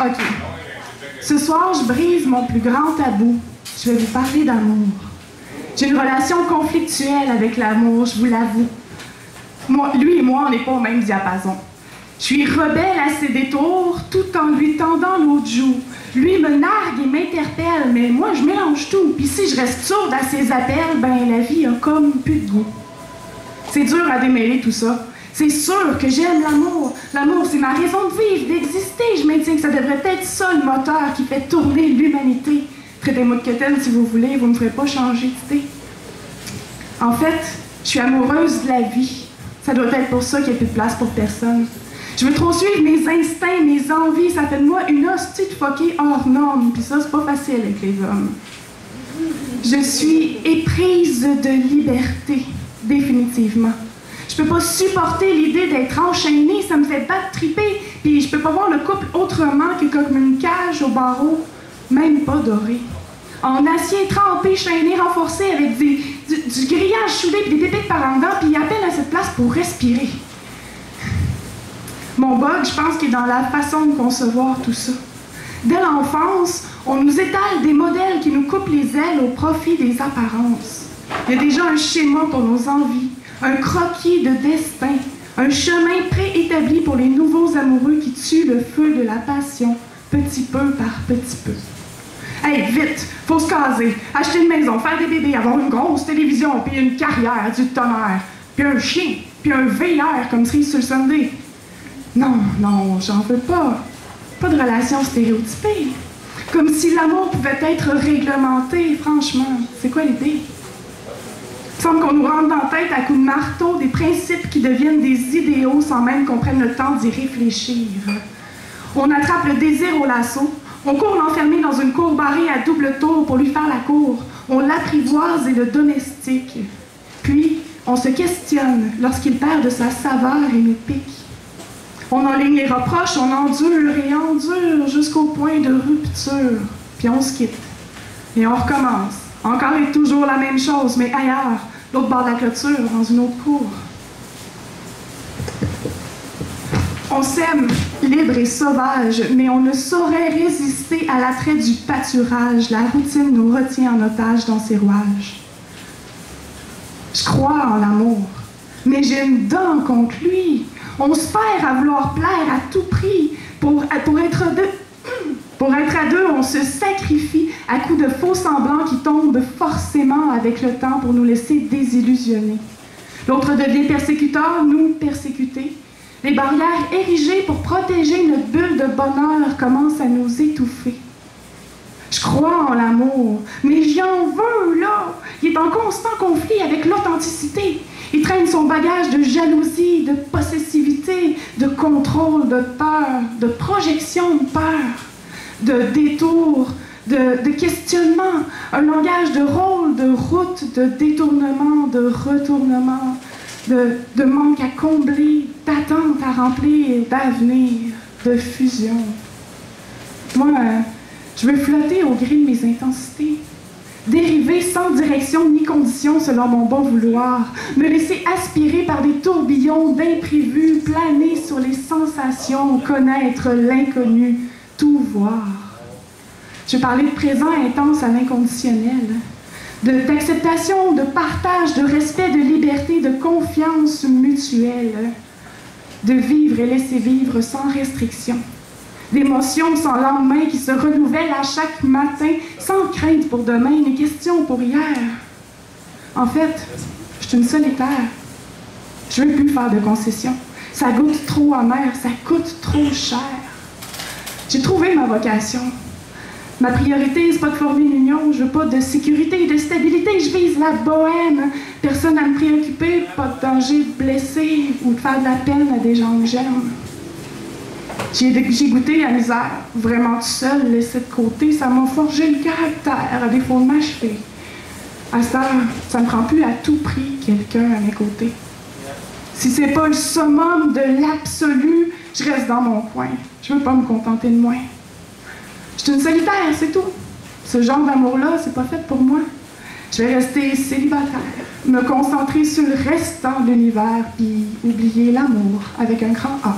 OK. Ce soir, je brise mon plus grand tabou. Je vais vous parler d'amour. J'ai une relation conflictuelle avec l'amour, je vous l'avoue. Lui et moi, on n'est pas au même diapason. Je suis rebelle à ses détours, tout en lui tendant l'autre joue. Lui me nargue et m'interpelle, mais moi, je mélange tout. Puis si je reste sourde à ses appels, ben la vie a comme plus de goût. C'est dur à démêler tout ça. C'est sûr que j'aime l'amour. L'amour, c'est ma raison de vivre, d'exister. Je maintiens que ça devrait être ça le moteur qui fait tourner l'humanité. Traitez-moi de quétaine si vous voulez, vous ne me ferez pas changer d'idée. En fait, je suis amoureuse de la vie. Ça doit être pour ça qu'il n'y a plus de place pour personne. Je veux trop suivre mes instincts, mes envies. Ça fait de moi une hostie de fuckée hors norme. Puis ça, c'est pas facile avec les hommes. Je suis éprise de liberté, définitivement. Je peux pas supporter l'idée d'être enchaînée, ça me fait battre triper. Puis je peux pas voir le couple autrement que comme une cage au barreau, même pas dorée. En acier trempé, chaîné, renforcé avec du grillage soudé puis des pépites par en dedans, puis il appelle à cette place pour respirer. Mon bug, je pense qu'il est dans la façon de concevoir tout ça. Dès l'enfance, on nous étale des modèles qui nous coupent les ailes au profit des apparences. Il y a déjà un schéma pour nos envies, un croquis de destin, un chemin préétabli pour les nouveaux amoureux qui tuent le feu de la passion, petit peu par petit peu. Hey, vite, faut se caser, acheter une maison, faire des bébés, avoir une grosse télévision, puis une carrière, du tonnerre, puis un chien, puis un VR comme cerise sur le Sunday. Non, non, j'en veux pas. Pas de relation stéréotypée. Comme si l'amour pouvait être réglementé, franchement. C'est quoi l'idée? Il semble qu'on nous rentre dans la tête à coups de marteau des principes qui deviennent des idéaux sans même qu'on prenne le temps d'y réfléchir. On attrape le désir au lasso. On court l'enfermer dans une cour barrée à double tour pour lui faire la cour. On l'apprivoise et le domestique. Puis, on se questionne lorsqu'il perd de sa saveur et nous pique. On enligne les reproches, on endure et endure jusqu'au point de rupture. Puis on se quitte. Et on recommence. Encore et toujours la même chose, mais ailleurs, l'autre bord de la clôture, dans une autre cour. On s'aime, libre et sauvage, mais on ne saurait résister à l'attrait du pâturage. La routine nous retient en otage dans ses rouages. Je crois en l'amour, mais j'ai une dent contre lui. On se perd à vouloir plaire à tout prix. Pour être à deux, on se sacrifie à coups de faux semblants qui tombent forcément avec le temps pour nous laisser désillusionner. L'autre devient persécuteur, nous persécutés. Les barrières érigées pour protéger notre bulle de bonheur commencent à nous étouffer. Je crois en l'amour, mais j'en veux, là. Il est en constant conflit avec l'authenticité. Il traîne son bagage de jalousie, de possessivité, de contrôle, de peur, de projection de peur, de détour, de questionnement, un langage de rôle, de route, de détournement, de retournement, de manque à combler, d'attente à remplir, d'avenir, de fusion. Moi, je veux flotter au gré de mes intensités, dériver sans direction ni condition selon mon bon vouloir, me laisser aspirer par des tourbillons d'imprévus, planer sur les sensations, connaître l'inconnu, tout voir. Je veux parler de présent intense à l'inconditionnel, d'acceptation, de partage, de respect, de liberté, de confiance mutuelle, de vivre et laisser vivre sans restriction. D'émotions sans lendemain qui se renouvellent à chaque matin, sans crainte pour demain, ni question pour hier. En fait, je suis une solitaire. Je veux plus faire de concessions. Ça goûte trop amer, ça coûte trop cher. J'ai trouvé ma vocation. Ma priorité, c'est pas de former une union, je veux pas de sécurité, de stabilité, je vise la bohème. Personne à me préoccuper, pas de danger de blesser ou de faire de la peine à des gens que j'aime. J'ai goûté la misère, vraiment tout seul, laissé de côté, ça m'a forgé le caractère, à défaut de m'achever. À ça, ça me prend plus à tout prix quelqu'un à mes côtés. Si c'est pas le summum de l'absolu, je reste dans mon coin. Je veux pas me contenter de moi. Je suis une solitaire, c'est tout. Ce genre d'amour-là, c'est pas fait pour moi. Je vais rester célibataire, me concentrer sur le restant de l'univers, puis oublier l'amour avec un grand A.